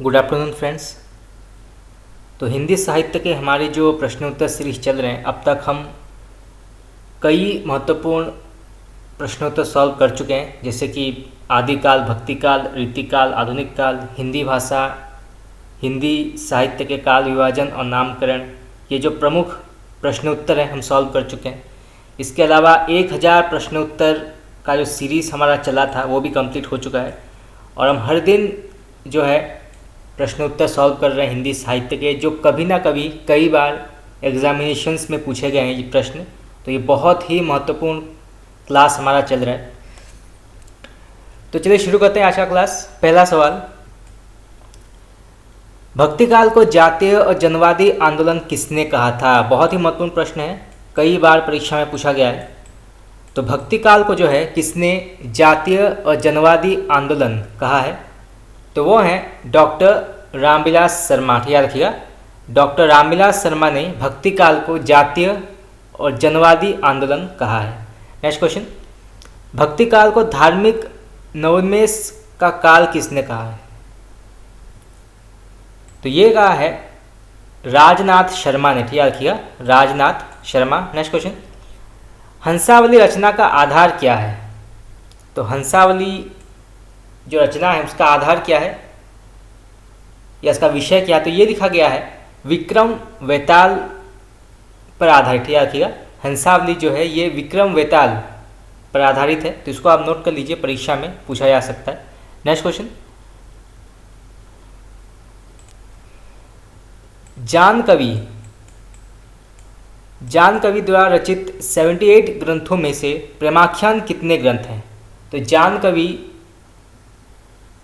Good afternoon friends. तो हिंदी साहित्य के हमारे जो प्रश्नोत्तर सीरीज चल रहे हैं, अब तक हम कई महत्वपूर्ण प्रश्नोत्तर सॉल्व कर चुके हैं, जैसे कि आदिकाल, भक्तिकाल, रीतिकाल, आधुनिक काल, हिंदी भाषा, हिंदी साहित्य के काल विभाजन और नामकरण। ये जो प्रमुख प्रश्नोत्तर हैं हम सॉल्व कर चुके हैं। इसके अलावा 1000 प्रश्नोत्तर का जो सीरीज़ हमारा चला था वो भी कंप्लीट हो चुका है, और हम हर दिन जो है प्रश्नोत्तर सॉल्व कर रहे हैं हिंदी साहित्य के, जो कभी ना कभी कई बार एग्जामिनेशंस में पूछे गए हैं ये प्रश्न। तो ये बहुत ही महत्वपूर्ण क्लास हमारा चल रहा है। तो चलिए शुरू करते हैं आज का क्लास। पहला सवाल, भक्तिकाल को जातीय और जनवादी आंदोलन किसने कहा था? बहुत ही महत्वपूर्ण प्रश्न है, कई बार परीक्षा में पूछा गया है। तो भक्तिकाल को जो है किसने जातीय और जनवादी आंदोलन कहा है? तो वो हैं डॉक्टर रामविलास शर्मा। याद रखिएगा, डॉक्टर रामविलास शर्मा ने भक्तिकाल को जातीय और जनवादी आंदोलन कहा है। नेक्स्ट क्वेश्चन, भक्तिकाल को धार्मिक नवोन्मेष का काल किसने कहा है? तो ये कहा है राजनाथ शर्मा ने। याद रखिएगा, राजनाथ शर्मा। नेक्स्ट क्वेश्चन, हंसावली रचना का आधार क्या है? तो हंसावली जो रचना है उसका आधार क्या है या इसका विषय क्या है? तो ये लिखा गया है विक्रम वेताल पर आधारित। याद रखिएगा, हंसावली जो है ये विक्रम वेताल पर आधारित है। तो इसको आप नोट कर लीजिए, परीक्षा में पूछा जा सकता है। नेक्स्ट क्वेश्चन, जान कवि द्वारा रचित 78 ग्रंथों में से प्रेमाख्यान कितने ग्रंथ हैं? तो जान कवि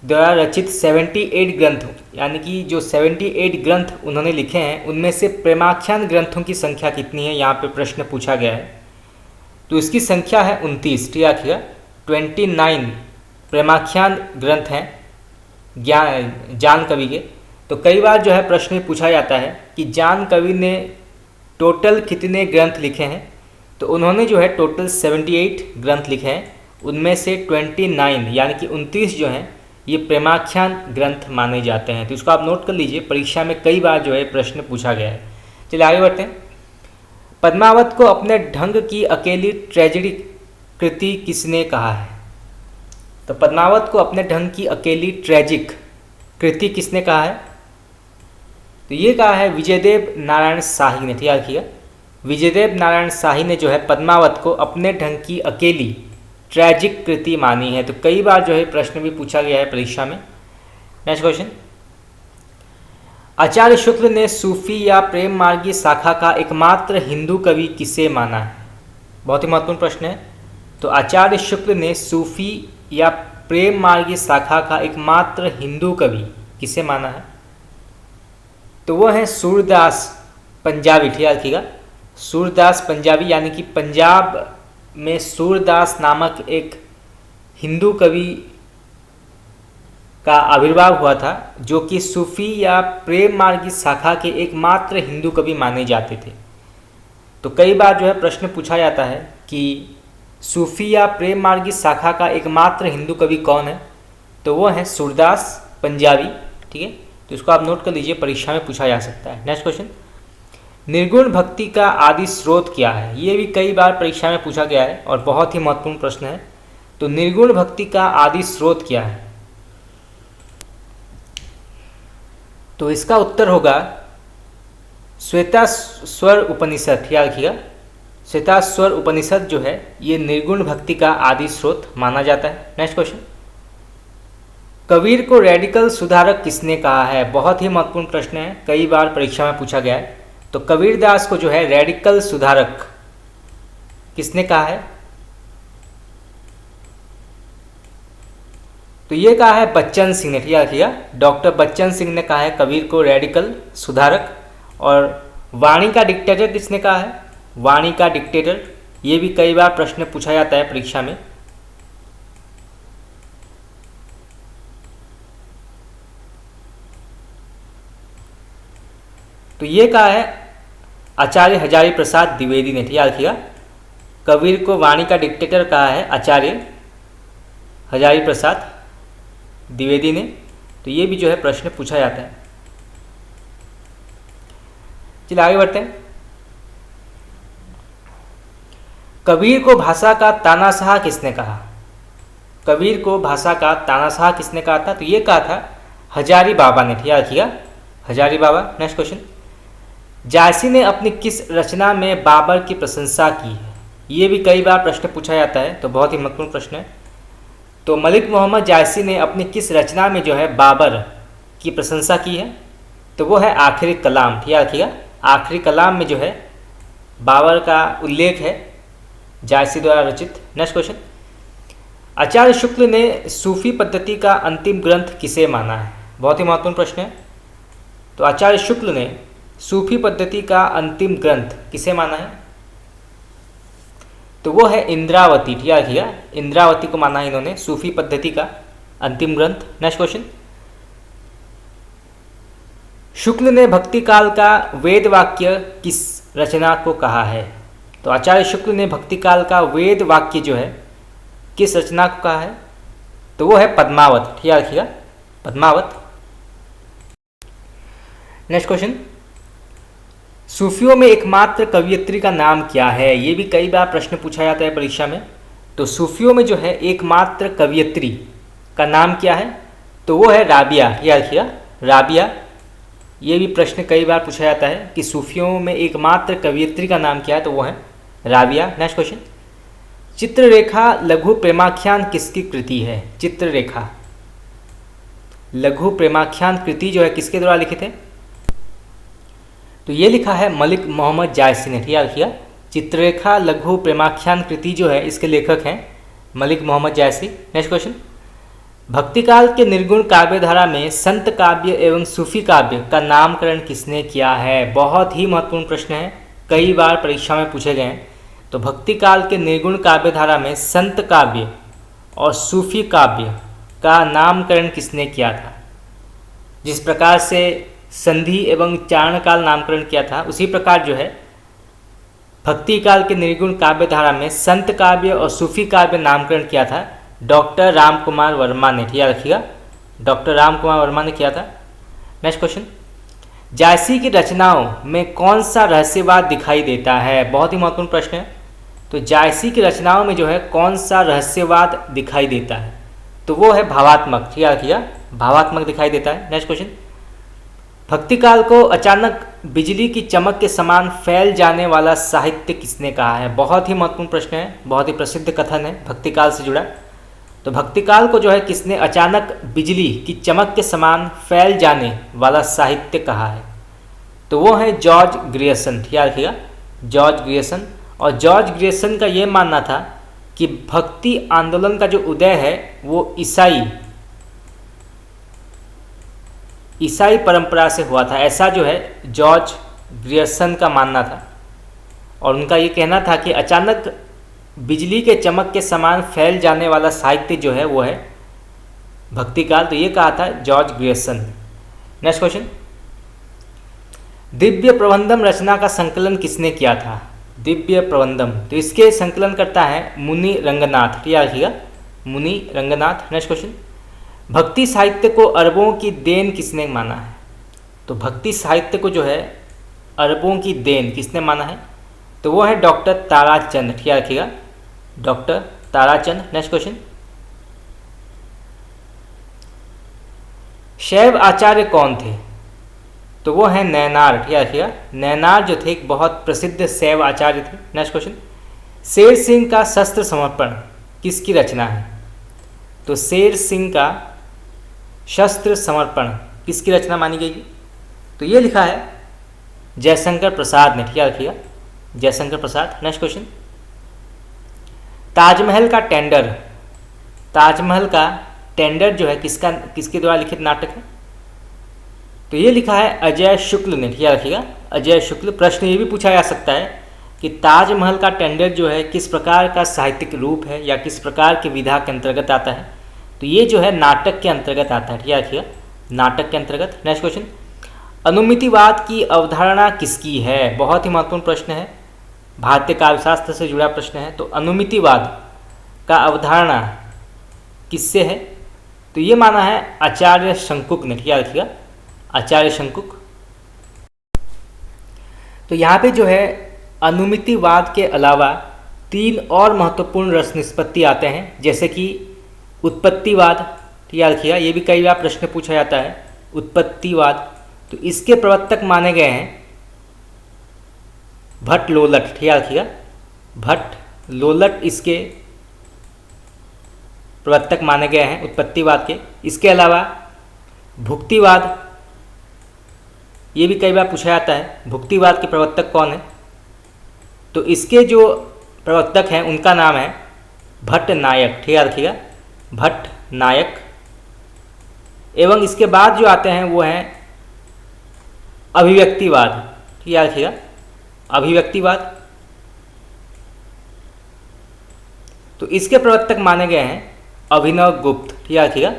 द्वारा रचित 78 ग्रंथ, यानी कि जो 78 ग्रंथ उन्होंने लिखे हैं उनमें से प्रेमाख्यान ग्रंथों की संख्या कितनी है, यहाँ पे प्रश्न पूछा गया है। तो इसकी संख्या है 29। ठीक रखिएगा, 29 प्रेमाख्यान ग्रंथ हैं जान कवि के। तो कई बार जो है प्रश्न में पूछा जाता है कि जान कवि ने टोटल कितने ग्रंथ लिखे हैं? तो उन्होंने जो है टोटल 78 ग्रंथ लिखे हैं, उनमें से 29 यानी कि 29 जो हैं ये प्रेमाख्यान ग्रंथ माने जाते हैं। तो इसको आप नोट कर लीजिए, परीक्षा में कई बार जो है प्रश्न पूछा गया है। चलिए आगे बढ़ते हैं। पद्मावत को अपने ढंग की अकेली ट्रेजेडी कृति किसने कहा है? तो पद्मावत को अपने ढंग की अकेली ट्रेजिक कृति किसने कहा है? तो ये कहा है विजयदेव नारायण शाही ने। याद रखिएगा, विजयदेव नारायण शाही ने जो है पद्मावत को अपने ढंग की अकेली ट्रेजिक कृति मानी है। तो कई बार जो है प्रश्न भी पूछा गया है परीक्षा में। नेक्स्ट क्वेश्चन, आचार्य शुक्ल ने सूफी या प्रेम मार्गी शाखा का एकमात्र हिंदू कवि किसे माना है? बहुत ही महत्वपूर्ण प्रश्न है। तो आचार्य शुक्ल ने सूफी या प्रेम मार्गी शाखा का एकमात्र हिंदू कवि किसे माना है? तो वो है सूरदास पंजाबी। याद रखिएगा, सूरदास पंजाबी, यानी कि पंजाब में सूरदास नामक एक हिंदू कवि का आविर्भाव हुआ था, जो कि सूफी या प्रेम मार्गी शाखा के एकमात्र हिंदू कवि माने जाते थे। तो कई बार जो है प्रश्न पूछा जाता है कि सूफी या प्रेम मार्गी शाखा का एकमात्र हिंदू कवि कौन है? तो वो है सूरदास पंजाबी। ठीक है, तो इसको आप नोट कर लीजिए, परीक्षा में पूछा जा सकता है। नेक्स्ट क्वेश्चन, निर्गुण भक्ति का आदि स्रोत क्या है? ये भी कई बार परीक्षा में पूछा गया है और बहुत ही महत्वपूर्ण प्रश्न है। तो निर्गुण भक्ति का आदि स्रोत क्या है? तो इसका उत्तर होगा श्वेताश्वर उपनिषद। याद रखिएगा, श्वेताश्वर उपनिषद जो है ये निर्गुण भक्ति का आदि स्रोत माना जाता है। नेक्स्ट क्वेश्चन, कबीर को रेडिकल सुधारक किसने कहा है? बहुत ही महत्वपूर्ण प्रश्न है, कई बार परीक्षा में पूछा गया है। तो कबीरदास को जो है रेडिकल सुधारक किसने कहा है? तो ये कहा है बच्चन सिंह ने। याद रखिएगा, डॉक्टर बच्चन सिंह ने कहा है कबीर को रेडिकल सुधारक। और वाणी का डिक्टेटर किसने कहा है? वाणी का डिक्टेटर, ये भी कई बार प्रश्न पूछा जाता है परीक्षा में। तो ये कहा है आचार्य हजारी प्रसाद द्विवेदी ने। याद रखिएगा, कबीर को वाणी का डिक्टेटर कहा है आचार्य हजारी प्रसाद द्विवेदी ने। तो ये भी जो है प्रश्न पूछा जाता है। चलिए आगे बढ़ते हैं। कबीर को भाषा का तानाशाह किसने कहा? कबीर को भाषा का तानाशाह किसने कहा था? तो ये कहा था हजारी बाबा ने। याद रखिएगा, हजारी बाबा। नेक्स्ट क्वेश्चन, जायसी ने अपनी किस रचना में बाबर की प्रशंसा की है? ये भी कई बार प्रश्न पूछा जाता है, तो बहुत ही महत्वपूर्ण प्रश्न है। तो मलिक मोहम्मद जायसी ने अपनी किस रचना में जो है बाबर की प्रशंसा की है? तो वो है आखिरी कलाम। याद रखिएगा, आखिरी कलाम में जो है बाबर का उल्लेख है जायसी द्वारा रचित। नेक्स्ट क्वेश्चन, आचार्य शुक्ल ने सूफी पद्धति का अंतिम ग्रंथ किसे माना है? बहुत ही महत्वपूर्ण प्रश्न है। तो आचार्य शुक्ल ने सूफी पद्धति का अंतिम ग्रंथ किसे माना है? तो वो है इंद्रावती। याद रखिएगा, इंद्रावती को माना है इन्होंने सूफी पद्धति का अंतिम ग्रंथ। नेक्स्ट क्वेश्चन, शुक्ल ने भक्ति काल का वेद वाक्य किस रचना को कहा है? तो आचार्य शुक्ल ने भक्ति काल का वेद वाक्य जो है किस रचना को कहा है? तो वो है पद्मावत। याद रखिएगा, पद्मावत। नेक्स्ट क्वेश्चन, सूफियों में एकमात्र कवयित्री का नाम क्या है? ये भी कई बार प्रश्न पूछा जाता है परीक्षा में। तो सूफियों में जो है एकमात्र कवयित्री का नाम क्या है? तो वो है राबिया। याद रखिएगा, राबिया। ये भी प्रश्न कई बार पूछा जाता है कि सूफियों में एकमात्र कवयित्री का नाम क्या है? तो वो है राबिया। नेक्स्ट क्वेश्चन, चित्ररेखा लघु प्रेमाख्यान किसकी कृति है? चित्ररेखा लघु प्रेमाख्यान कृति जो है किसके द्वारा लिखित है? तो ये लिखा है मलिक मोहम्मद जायसी ने। याद रखिएगा, चित्ररेखा लघु प्रेमाख्यान कृति जो है इसके लेखक हैं मलिक मोहम्मद जायसी। नेक्स्ट क्वेश्चन, भक्तिकाल के निर्गुण काव्य धारा में संत काव्य एवं सूफी काव्य का नामकरण किसने किया है? बहुत ही महत्वपूर्ण प्रश्न है, कई बार परीक्षा में पूछे गए हैं। तो भक्तिकाल के निर्गुण काव्य धारा में संत काव्य और सूफी काव्य का नामकरण किसने किया था? जिस प्रकार से संधि एवं चारण काल नामकरण किया था, उसी प्रकार जो है भक्ति काल के निर्गुण काव्य धारा में संत काव्य और सूफी काव्य नामकरण किया था डॉक्टर राम कुमार वर्मा ने। याद रखिएगा, डॉक्टर राम कुमार वर्मा ने किया था। नेक्स्ट क्वेश्चन, जायसी की रचनाओं में कौन सा रहस्यवाद दिखाई देता है? बहुत ही महत्वपूर्ण प्रश्न है। तो जायसी की रचनाओं में जो है कौन सा रहस्यवाद दिखाई देता है? तो वो है भावात्मक। याद रखिएगा, भावात्मक दिखाई देता है। नेक्स्ट क्वेश्चन, भक्तिकाल को अचानक बिजली की चमक के समान फैल जाने वाला साहित्य किसने कहा है? बहुत ही महत्वपूर्ण प्रश्न है, बहुत ही प्रसिद्ध कथन है भक्तिकाल से जुड़ा। तो भक्तिकाल को जो है किसने अचानक बिजली की चमक के समान फैल जाने वाला साहित्य कहा है? तो वो है जॉर्ज ग्रियर्सन। याद रखिएगा, जॉर्ज ग्रियर्सन। और जॉर्ज ग्रियर्सन का ये मानना था कि भक्ति आंदोलन का जो उदय है वो ईसाई परंपरा से हुआ था, ऐसा जो है जॉर्ज ग्रियर्सन का मानना था। और उनका ये कहना था कि अचानक बिजली के चमक के समान फैल जाने वाला साहित्य जो है वो है भक्तिकाल। तो ये कहा था George Grierson. Next question, Divya Prabandham रचना का संकलन किसने किया था? दिव्य प्रबंधम, तो इसके संकलन करता है मुनि रंगनाथ। याद रखिएगा, मुनि रंगनाथ। नेक्स्ट क्वेश्चन, भक्ति साहित्य को अरबों की देन किसने माना है? तो भक्ति साहित्य को जो है अरबों की देन किसने माना है? तो वो है डॉक्टर ताराचंद। याद रखिएगा, डॉक्टर ताराचंद। नेक्स्ट क्वेश्चन, शैव आचार्य कौन थे? तो वो है नैनार। याद रखिएगा, नैनार जो थे एक बहुत प्रसिद्ध शैव आचार्य थे। नेक्स्ट क्वेश्चन, शेर सिंह का शस्त्र समर्पण किसकी रचना है? तो शेर सिंह का शस्त्र समर्पण किसकी रचना मानी गई? तो ये लिखा है जयशंकर प्रसाद ने। याद रखिएगा, जयशंकर प्रसाद। नेक्स्ट क्वेश्चन, ताजमहल का टेंडर, ताजमहल का टेंडर जो है किसके द्वारा लिखित नाटक है? तो ये लिखा है अजय शुक्ल ने। याद रखिएगा, अजय शुक्ल। प्रश्न ये भी पूछा जा सकता है कि ताजमहल का टेंडर जो है किस प्रकार का साहित्यिक रूप है या किस प्रकार के विधा के अंतर्गत आता है? तो ये जो है नाटक के अंतर्गत आता है। याद रखिएगा, नाटक के अंतर्गत। नेक्स्ट क्वेश्चन, अनुमितिवाद की अवधारणा किसकी है? बहुत ही महत्वपूर्ण प्रश्न है, भारतीय काव्यशास्त्र से जुड़ा प्रश्न है। तो अनुमितिवाद का अवधारणा किससे है? तो ये माना है आचार्य शंकुक ने, ठीक है, रखिएगा आचार्य शंकुक। तो यहाँ पे जो है अनुमितिवाद के अलावा 3 और महत्वपूर्ण रस निष्पत्ति आते हैं, जैसे कि उत्पत्तिवाद, ठीक है, रखिएगा ये भी कई बार प्रश्न पूछा जाता है, उत्पत्तिवाद। तो इसके प्रवर्तक माने गए हैं भट्ट लोलट, ठीक है, रखिएगा भट्ट लोलट इसके प्रवर्तक माने गए हैं उत्पत्तिवाद के। इसके अलावा भुक्तिवाद, ये भी कई बार पूछा जाता है, भुक्तिवाद के प्रवर्तक कौन है? तो इसके जो प्रवर्तक हैं उनका नाम है भट्ट नायक, ठीक है, रखिएगा भट्ट नायक। एवं इसके बाद जो आते हैं वो हैं अभिव्यक्तिवाद, ठीक है, रखिएगा अभिव्यक्तिवाद। तो इसके प्रवर्तक माने गए हैं अभिनव गुप्त, ठीक है, रखिएगा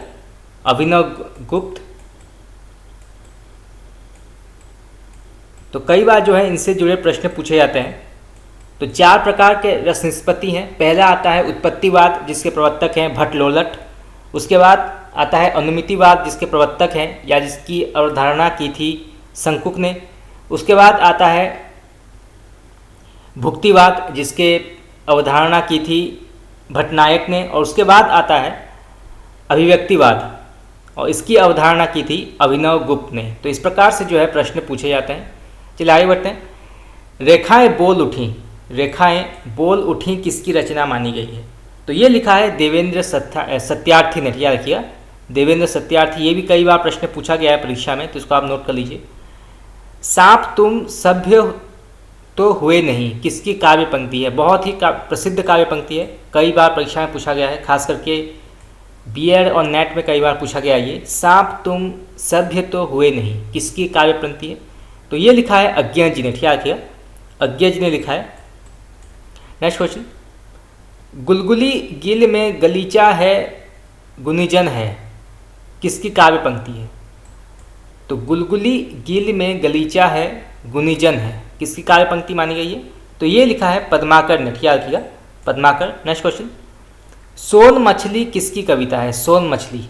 अभिनव गुप्त। तो कई बार जो है इनसे जुड़े प्रश्न पूछे जाते हैं। तो 4 प्रकार के रस निष्पत्ति हैं। पहला आता है उत्पत्तिवाद, जिसके प्रवर्तक हैं भट्ट लोलट। उसके बाद आता है अनुमितिवाद, जिसके प्रवर्तक हैं या जिसकी अवधारणा की थी शंकुक ने। उसके बाद आता है भुक्तिवाद, जिसके अवधारणा की थी भट्टनायक ने। और उसके बाद आता है अभिव्यक्तिवाद, और इसकी अवधारणा की थी अभिनव गुप्त ने। तो इस प्रकार से जो है प्रश्न पूछे जाते हैं। चलिए आगे बढ़ते हैं। रेखाएं बोल उठी, रेखाएं बोल उठी किसकी रचना मानी गई है? तो ये लिखा है देवेंद्र सत्यार्थी ने, याद रखिएगा देवेंद्र सत्यार्थी। ये भी कई बार प्रश्न पूछा गया है परीक्षा में, तो इसको आप नोट कर लीजिए। सांप तुम सभ्य तो हुए नहीं किसकी काव्य पंक्ति है? बहुत ही प्रसिद्ध काव्य पंक्ति है, कई बार परीक्षा में पूछा गया है, खास करके बीएड और नेट में कई बार पूछा गया है। ये सांप तुम सभ्य तो हुए नहीं किसकी काव्य पंक्ति है? तो ये लिखा है अज्ञा जी ने, ठीक है, अज्ञा जी ने लिखा है। नेक्स्ट क्वेश्चन, गुलगुली गिल में गलीचा है गुनीजन है किसकी काव्य पंक्ति है? तो गुलगुली गिल में गलीचा है गुनीजन है किसकी काव्य पंक्ति मानी गई है? तो ये लिखा है पद्माकर ने, याद रखिएगा पद्माकर। नेक्स्ट क्वेश्चन, सोन मछली किसकी कविता है? सोन मछली,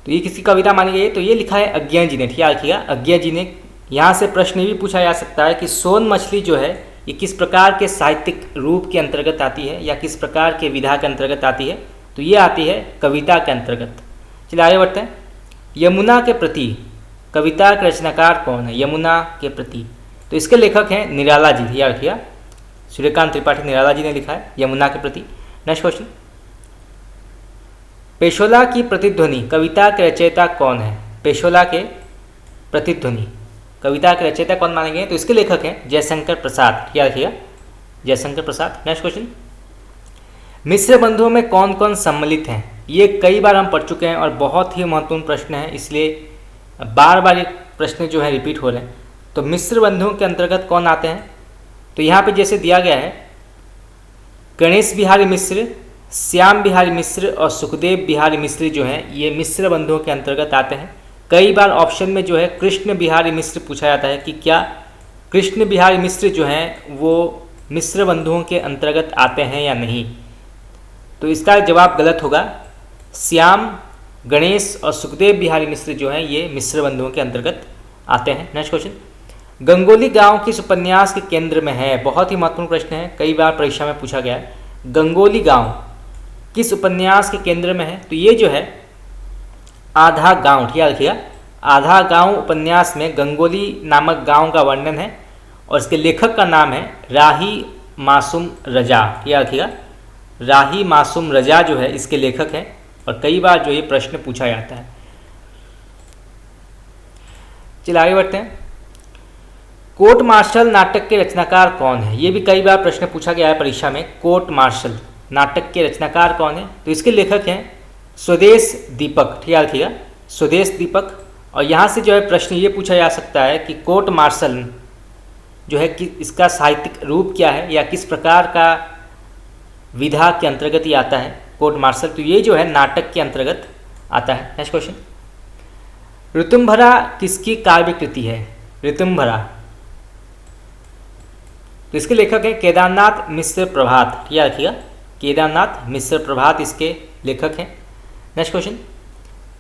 तो ये किसकी कविता मानी गई है? तो ये लिखा है अज्ञा जी ने, याद रखिएगा अज्ञा जी ने। यहाँ से प्रश्न भी पूछा जा सकता है कि सोन मछली जो है ये किस प्रकार के साहित्यिक रूप के अंतर्गत आती है या किस प्रकार के विधा के अंतर्गत आती है? तो ये आती है कविता के अंतर्गत। चलिए आगे बढ़ते हैं। यमुना के प्रति कविता के रचनाकार कौन है? यमुना के प्रति, तो इसके लेखक हैं निराला जी, याद रखिएगा सूर्यकांत त्रिपाठी निराला जी ने लिखा है यमुना के प्रति। नेक्स्ट क्वेश्चन, पेशोला की प्रतिध्वनि कविता के रचयिता कौन है? पेशोला के प्रतिध्वनि कविता के रचयिता कौन माने गए? तो इसके लेखक हैं जयशंकर प्रसाद, याद रखिएगा जयशंकर प्रसाद। नेक्स्ट क्वेश्चन, मिश्र बंधुओं में कौन कौन सम्मिलित हैं? ये कई बार हम पढ़ चुके हैं और बहुत ही महत्वपूर्ण प्रश्न है, इसलिए बार बार ये प्रश्न जो है रिपीट हो रहे हैं। तो मिश्र बंधुओं के अंतर्गत कौन आते हैं? तो यहाँ पे जैसे दिया गया है गणेश बिहारी मिश्र, श्याम बिहारी मिश्र और सुखदेव बिहारी मिश्र जो हैं ये मिश्र बंधुओं के अंतर्गत आते हैं। कई बार ऑप्शन में जो है कृष्ण बिहारी मिश्र पूछा जाता है कि क्या कृष्ण बिहारी मिश्र जो हैं वो मिश्र बंधुओं के अंतर्गत आते हैं या नहीं? तो इसका जवाब गलत होगा। श्याम, गणेश और सुखदेव बिहारी मिश्र जो हैं ये मिश्र बंधुओं के अंतर्गत आते हैं। नेक्स्ट क्वेश्चन, गंगोली गांव किस उपन्यास के केंद्र में है? बहुत ही महत्वपूर्ण प्रश्न है, कई बार परीक्षा में पूछा गया है। गंगोली गांव किस उपन्यास के केंद्र में है? तो ये जो है आधा गांव, याद रखिएगा आधा गांव उपन्यास में गंगोली नामक गांव का वर्णन है और इसके लेखक का नाम है राही मासूम रजा, याद रखिएगा राही मासूम रजा जो है इसके लेखक हैं और कई बार जो ये प्रश्न पूछा जाता है। चलिए आगे बढ़ते हैं। कोर्ट मार्शल नाटक के रचनाकार कौन है? ये भी कई बार प्रश्न पूछा गया है परीक्षा में। कोर्ट मार्शल नाटक के रचनाकार कौन है? तो इसके लेखक हैं स्वदेश दीपक, याद रखिएगा स्वदेश दीपक। और यहाँ से जो है प्रश्न ये पूछा जा सकता है कि कोर्ट मार्शल जो है कि इसका साहित्यिक रूप क्या है या किस प्रकार का विधा के अंतर्गत ही आता है कोर्ट मार्शल? तो ये जो है नाटक के अंतर्गत आता है। नेक्स्ट क्वेश्चन, ऋतुम्भरा किसकी काव्य कृति है? ऋतुम्भरा, तो इसके लेखक है केदारनाथ मिश्र प्रभात, याद रखिएगा केदारनाथ मिश्र प्रभात इसके लेखक हैं। नेक्स्ट क्वेश्चन,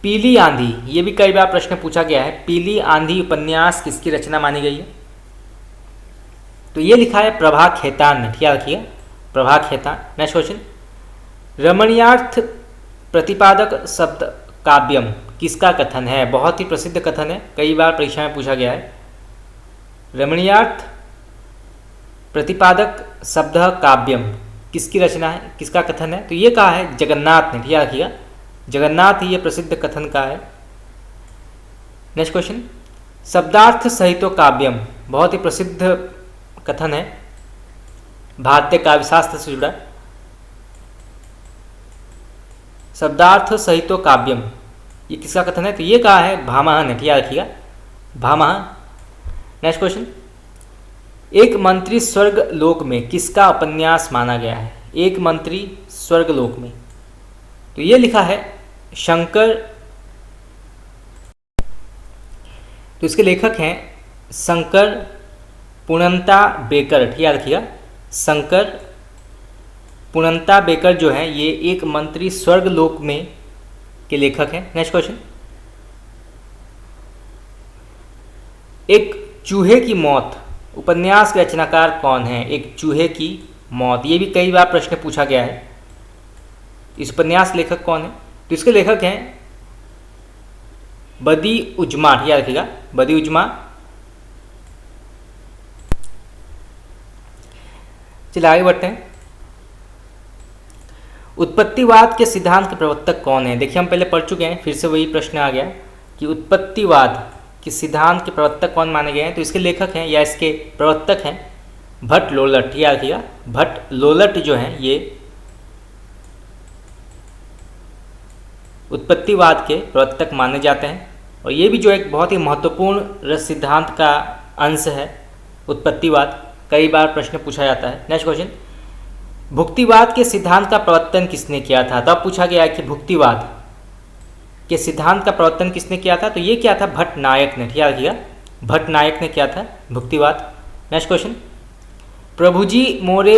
पीली आंधी, ये भी कई बार प्रश्न पूछा गया है। पीली आंधी उपन्यास किसकी रचना मानी गई है? तो ये लिखा है प्रभा खेतान ने, याद रखिएगा, प्रभा खेतान। नेक्स्ट क्वेश्चन, रमणीयार्थ प्रतिपादक शब्द काव्यम किसका कथन है? बहुत ही प्रसिद्ध कथन है, कई बार परीक्षा में पूछा गया है। रमणीयार्थ प्रतिपादक शब्द काव्यम किसकी रचना है, किसका कथन है? तो ये कहा है जगन्नाथ ने, याद रखिएगा, जगन्नाथ ही ये प्रसिद्ध कथन का है। नेक्स्ट क्वेश्चन, शब्दार्थ सहितो काव्यम, बहुत ही प्रसिद्ध कथन है, भारतीय काव्यशास्त्र से जुड़ा। शब्दार्थ सहितो काव्यम, ये किसका कथन है? तो ये कहा है भामह ने, याद रखिएगा, भामह। नेक्स्ट क्वेश्चन, एक मंत्री स्वर्ग लोक में किसका उपन्यास माना गया है? एक मंत्री स्वर्ग लोक में, तो ये लिखा है शंकर, तो इसके लेखक हैं शंकर पुणंता बेकर, याद रखिएगा, शंकर पुणंता बेकर जो है ये एक मंत्री स्वर्ग लोक में के लेखक हैं। नेक्स्ट क्वेश्चन, एक चूहे की मौत उपन्यास के रचनाकार कौन है? एक चूहे की मौत, ये भी कई बार प्रश्न पूछा गया है। इस उपन्यास लेखक कौन है? तो इसके लेखक हैं बदी उजमा, याद रखिएगा, बदी उजमा। चलिए आगे बढ़ते हैं। उत्पत्तिवाद के सिद्धांत के प्रवर्तक कौन है? देखिए हम पहले पढ़ चुके हैं, फिर से वही प्रश्न आ गया कि उत्पत्तिवाद के सिद्धांत के प्रवर्तक कौन माने गए हैं? तो इसके लेखक हैं या इसके प्रवर्तक हैं भट्ट लोलट, याद रखिएगा, भट्ट लोलट जो हैं ये उत्पत्तिवाद के प्रवर्तक माने जाते हैं। और ये भी जो एक बहुत ही महत्वपूर्ण रस सिद्धांत का अंश है उत्पत्तिवाद, कई बार प्रश्न पूछा जाता है। नेक्स्ट क्वेश्चन, भुक्तिवाद के सिद्धांत का प्रवर्तन किसने किया था? तब पूछा गया है कि भुक्तिवाद के सिद्धांत का प्रवर्तन किसने किया था? तो ये क्या था? भट्ट नायक ने, याद रखिएगा, भट्ट नायक ने किया था भुक्तिवाद। नेक्स्ट क्वेश्चन, प्रभुजी मोरे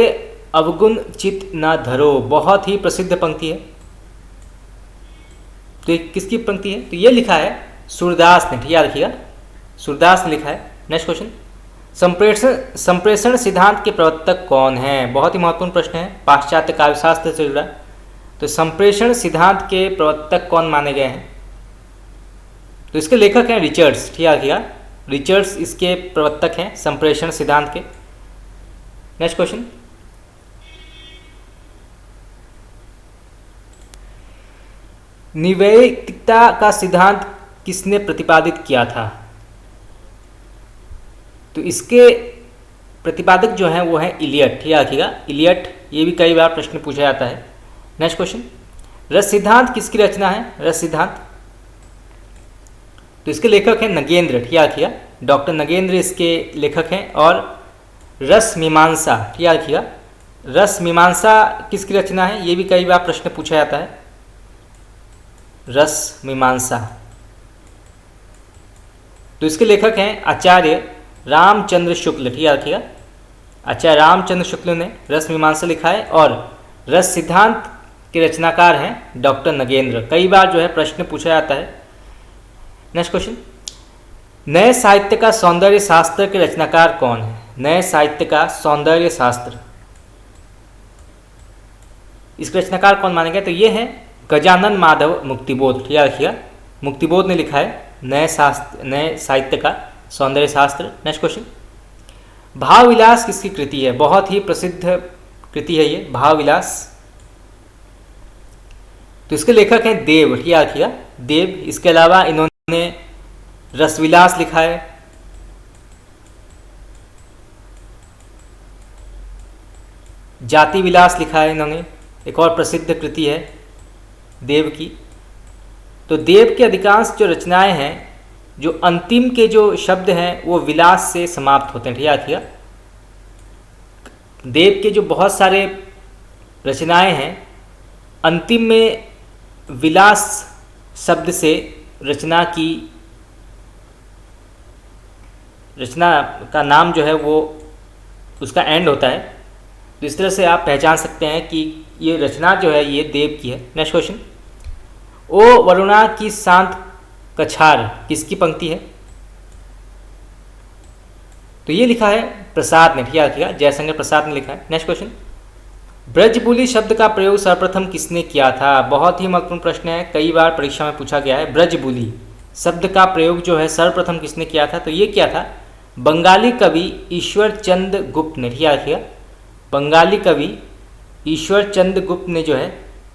अवगुण चित न धरो, बहुत ही प्रसिद्ध पंक्ति है, तो ये किसकी पंक्ति है? तो ये लिखा है सूरदास ने, याद रखिएगा, सूरदास ने लिखा है। नेक्स्ट क्वेश्चन, संप्रेषण सिद्धांत के प्रवर्तक कौन है? बहुत ही महत्वपूर्ण प्रश्न है, पाश्चात्य काव्यशास्त्र से जुड़ा। तो संप्रेषण सिद्धांत के प्रवर्तक कौन माने गए हैं? तो इसके लेखक हैं रिचर्ड्स, याद रखिएगा, रिचर्ड्स इसके प्रवर्तक हैं संप्रेषण सिद्धांत के। नेक्स्ट क्वेश्चन, निवैयिकता का सिद्धांत किसने प्रतिपादित किया था? तो इसके प्रतिपादक जो हैं वो हैं इलियट, याद रखिएगा, इलियट, ये भी कई बार प्रश्न पूछा जाता है। नेक्स्ट क्वेश्चन, रस सिद्धांत किसकी रचना है? रस सिद्धांत, तो इसके लेखक हैं नगेंद्र, याद रखिएगा, डॉक्टर नगेंद्र इसके लेखक हैं। और रस मीमांसा, याद रखिएगा, रस मीमांसा किसकी रचना है? ये भी कई बार प्रश्न पूछा जाता है, रस मीमांसा, तो इसके लेखक हैं आचार्य रामचंद्र शुक्ल, याद रखिएगा, आचार्य रामचंद्र शुक्ल ने रस मीमांसा लिखा है। और रस सिद्धांत के रचनाकार हैं डॉक्टर नगेंद्र, कई बार जो है प्रश्न पूछा जाता है। नेक्स्ट क्वेश्चन, नए साहित्य का सौंदर्य शास्त्र के रचनाकार कौन है? नए साहित्य का सौंदर्य शास्त्र, इसके रचनाकार कौन माने गए? तो ये है गजानन माधव मुक्तिबोध, याद रखिएगा, मुक्तिबोध ने लिखा है नए साहित्य का सौंदर्य शास्त्र। नेक्स्ट क्वेश्चन, भाव विलास किसकी कृति है? बहुत ही प्रसिद्ध कृति है ये भाव विलास, तो इसके लेखक हैं देव, याद रखिएगा, देव। इसके अलावा इन्होंने रसविलास लिखा है, जाति विलास लिखा है इन्होंने, एक और प्रसिद्ध कृति है देव की। तो देव के अधिकांश जो रचनाएं हैं, जो अंतिम के जो शब्द हैं वो विलास से समाप्त होते हैं, याद रखिएगा, देव के जो बहुत सारे रचनाएं हैं अंतिम में विलास शब्द से रचना का नाम जो है वो उसका एंड होता है। तो इस तरह से आप पहचान सकते हैं कि ये रचना जो है ये देव की है। नेक्स्ट क्वेश्चन, ओ वरुणा की शांत कछार किसकी पंक्ति है? तो ये लिखा है प्रसाद ने, ठीक है, रखिएगा जयशंकर प्रसाद ने लिखा है। नेक्स्ट क्वेश्चन, ब्रजबुली शब्द का प्रयोग सर्वप्रथम किसने किया था? बहुत ही महत्वपूर्ण प्रश्न है, कई बार परीक्षा में पूछा गया है। ब्रजबुली शब्द का प्रयोग जो है सर्वप्रथम किसने किया था? तो ये किया था बंगाली कवि ईश्वर चंद्र गुप्त ने, ठीक है, रखिएगा बंगाली कवि ईश्वर चंद्र गुप्त ने जो है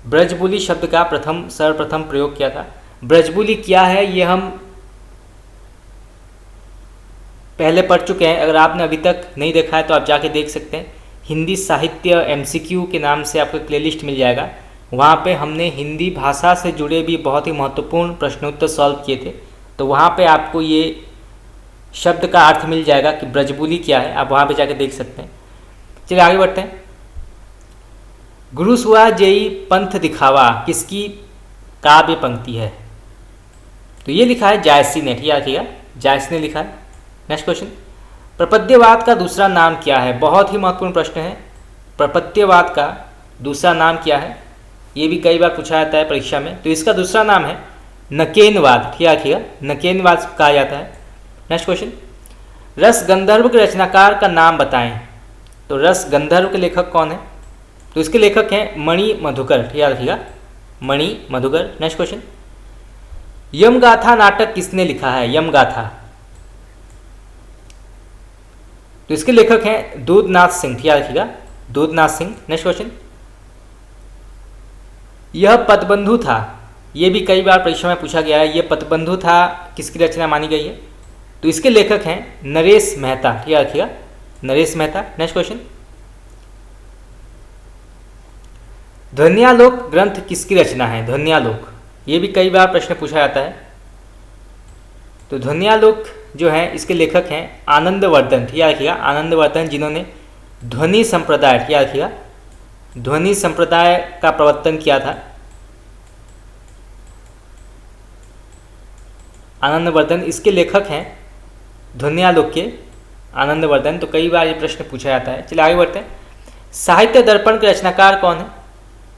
ब्रजबुली शब्द का सर्वप्रथम प्रयोग किया था। ब्रजबुली क्या है ये हम पहले पढ़ चुके हैं, अगर आपने अभी तक नहीं देखा है तो आप जाके देख सकते हैं। हिंदी साहित्य MCQ के नाम से आपको प्लेलिस्ट मिल जाएगा, वहाँ पे हमने हिंदी भाषा से जुड़े भी बहुत ही महत्वपूर्ण प्रश्नोत्तर सॉल्व किए थे, तो वहाँ पे आपको ये शब्द का अर्थ मिल जाएगा कि ब्रजबुली क्या है, आप वहाँ पे जाके देख सकते हैं। चलिए आगे बढ़ते हैं। गुरु सुआ जेई पंथ दिखावा किसकी काव्य पंक्ति है? तो ये लिखा है जायसी ने, ठीक है, रखिएगा जायसी ने लिखा है। नेक्स्ट क्वेश्चन, प्रपद्यवाद का दूसरा नाम क्या है? बहुत ही महत्वपूर्ण प्रश्न है, प्रपद्यवाद का दूसरा नाम क्या है? ये भी कई बार पूछा जाता है परीक्षा में। तो इसका दूसरा नाम है नकेनवाद, ठीक है, रखिएगा नकेनवाद कहा जाता है। नेक्स्ट क्वेश्चन, रस गंधर्व के रचनाकार का नाम बताएं। तो रस गंधर्व के लेखक कौन है? तो इसके लेखक हैं मणि मधुकर, ठीक है, रखिएगा मणि मधुकर। नेक्स्ट क्वेश्चन, यमगाथा नाटक किसने लिखा है? यमगाथा, तो इसके लेखक हैं दूधनाथ सिंह, ठीक है, रखिएगा दूधनाथ सिंह। नेक्स्ट क्वेश्चन, यह पतबंधु था, ये भी कई बार परीक्षा में पूछा गया है, यह पतबंधु था किसकी रचना मानी गई है? तो इसके लेखक हैं नरेश मेहता, ठीक है, रखिएगा नरेश मेहता। नेक्स्ट क्वेश्चन, ध्वन्यालोक ग्रंथ किसकी रचना है? ध्वन्यालोक, ये भी कई बार प्रश्न पूछा जाता है। तो ध्वन्यालोक जो है इसके लेखक हैं आनंदवर्धन, ठीक है, रखिएगा आनंदवर्धन, जिन्होंने ध्वनि संप्रदाय, ठीक है, रखिएगा ध्वनि संप्रदाय का प्रवर्तन किया था। आनंदवर्धन इसके लेखक हैं ध्वन्यालोक के आनंदवर्धन। तो कई बार ये प्रश्न पूछा जाता है। चलिए आगे बढ़ते हैं। साहित्य दर्पण के रचनाकार कौन है?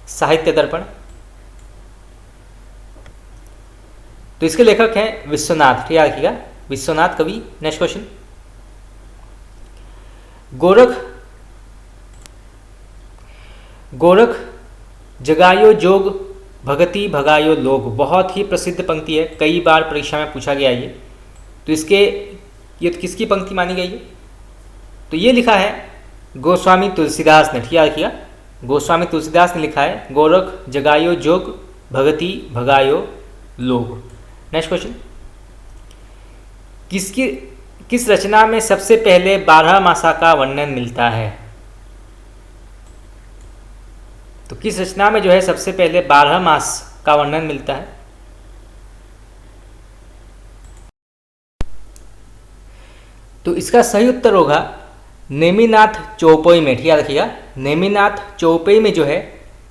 साहित्य दर्पण, तो इसके लेखक हैं विश्वनाथ, ठीक है, रखिएगा विश्वनाथ कवि। नेक्स्ट क्वेश्चन, गोरख जगायो जोग भगति भगायो लोग, बहुत ही प्रसिद्ध पंक्ति है, कई बार परीक्षा में पूछा गया ये। तो ये किसकी पंक्ति मानी गई है? तो ये लिखा है गोस्वामी तुलसीदास ने, ठीक है, रखिएगा गोस्वामी तुलसीदास ने लिखा है गोरख जगायो जोग भगति भगायो लोग। नेक्स्ट क्वेश्चन, किस रचना में सबसे पहले 12 मासा का वर्णन मिलता है? तो किस रचना में जो है सबसे पहले 12 मास का वर्णन मिलता है? तो इसका सही उत्तर होगा नेमिनाथ चौपाई में, ठीक है, रखिएगा नेमिनाथ चौपाई में जो है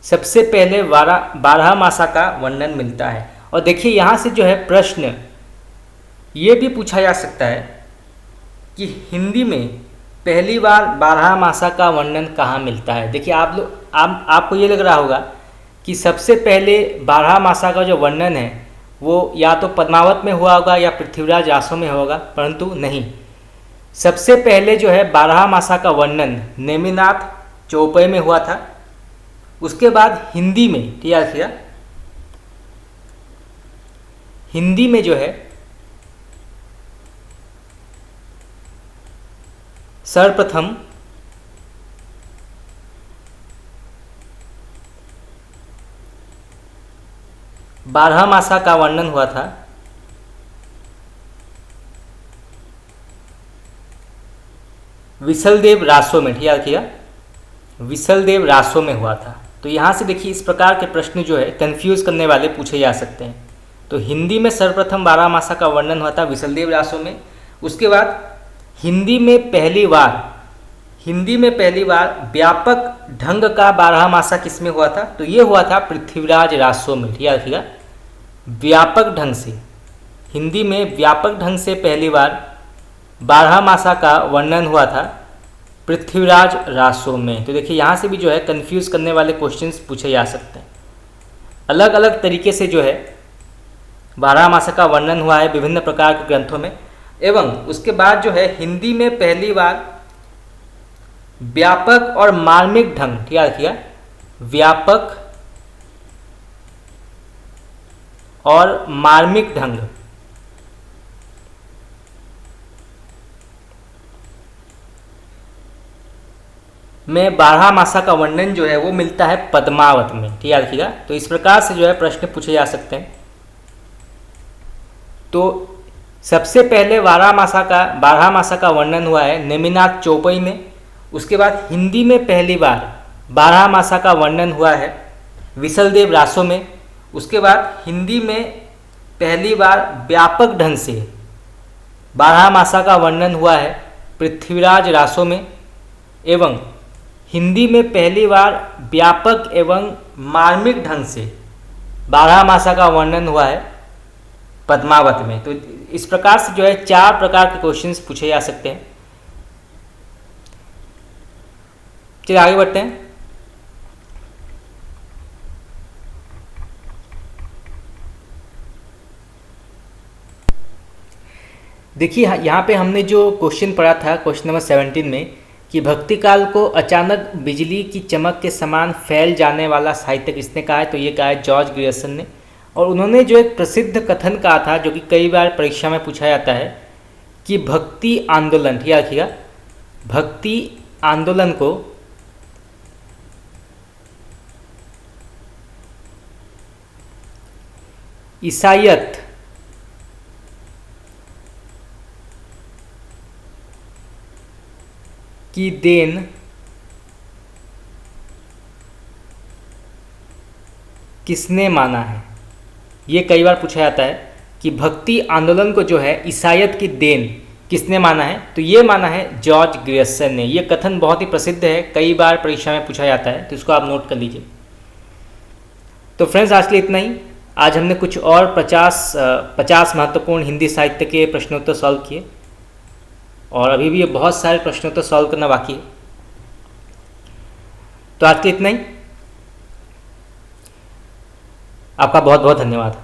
सबसे पहले 12 मासा का वर्णन मिलता है। और देखिए यहाँ से जो है प्रश्न ये भी पूछा जा सकता है कि हिंदी में पहली बार 12 मासा का वर्णन कहाँ मिलता है। देखिए आपको ये लग रहा होगा कि सबसे पहले 12 मासा का जो वर्णन है वो या तो पद्मावत में हुआ होगा या पृथ्वीराज आसो में होगा, परंतु नहीं, सबसे पहले जो है 12 मासा का वर्णन नेमिनाथ चौपाई में हुआ था। उसके बाद हिंदी में, ठीक है, रखिएगा हिंदी में जो है सर्वप्रथम 12 मासा का वर्णन हुआ था विसलदेव रासो में, ठीक है, रखिएगा विसलदेव रासो में हुआ था। तो यहाँ से देखिए इस प्रकार के प्रश्न जो है कंफ्यूज करने वाले पूछे जा सकते हैं। तो हिंदी में सर्वप्रथम 12 मासा का वर्णन हुआ था विसलदेव रासो में। उसके बाद हिंदी में पहली बार व्यापक ढंग का 12 मासा किस में हुआ था? तो ये हुआ था पृथ्वीराज रासो में, ठीक है, रखिएगा व्यापक ढंग से, हिंदी में व्यापक ढंग से पहली बार 12 मासा का वर्णन हुआ था पृथ्वीराज रासो में। तो देखिए यहाँ से भी जो है कंफ्यूज करने वाले क्वेश्चंस पूछे जा सकते हैं। अलग अलग तरीके से जो है बारहमासा का वर्णन हुआ है विभिन्न प्रकार के ग्रंथों में, एवं उसके बाद जो है हिंदी में पहली बार व्यापक और मार्मिक ढंग, ठीक है रखिएगा, व्यापक और मार्मिक ढंग में बारहमासा का वर्णन जो है वो मिलता है पद्मावत में, ठीक है रखिएगा। तो इस प्रकार से जो है प्रश्न पूछे जा सकते हैं। तो सबसे पहले बारहमासा का वर्णन हुआ है नेमिनाथ चौपई में। उसके बाद हिंदी में पहली बार बारहमासा का वर्णन हुआ है विसलदेव रासो में। उसके बाद हिंदी में पहली बार व्यापक ढंग से बारहमासा का वर्णन हुआ है पृथ्वीराज रासो में, एवं हिंदी में पहली बार व्यापक एवं मार्मिक ढंग से बारहमासा का वर्णन हुआ है पद्मावत में। तो इस प्रकार से जो है 4 प्रकार के क्वेश्चंस पूछे जा सकते हैं। चलिए आगे बढ़ते हैं। देखिए यहाँ पे हमने जो क्वेश्चन पढ़ा था क्वेश्चन नंबर 17 में कि भक्ति काल को अचानक बिजली की चमक के समान फैल जाने वाला साहित्य किसने कहा है, तो ये कहा है जॉर्ज ग्रियर्सन ने। और उन्होंने जो एक प्रसिद्ध कथन कहा था जो कि कई बार परीक्षा में पूछा जाता है कि भक्ति आंदोलन, ठीक है रखिएगा, भक्ति आंदोलन को ईसाईयत की देन किसने माना है। ये कई बार पूछा जाता है कि भक्ति आंदोलन को जो है ईसाईयत की देन किसने माना है, तो ये माना है जॉर्ज ग्रियर्सन ने। ये कथन बहुत ही प्रसिद्ध है, कई बार परीक्षा में पूछा जाता है, तो इसको आप नोट कर लीजिए। तो फ्रेंड्स आज के लिए इतना ही। आज हमने कुछ और 50 महत्वपूर्ण हिंदी साहित्य के प्रश्नोत्तर सॉल्व किए, और अभी भी बहुत सारे प्रश्नोत्तर सॉल्व करना बाकी है। तो आज के लिए इतना ही। आपका बहुत बहुत धन्यवाद।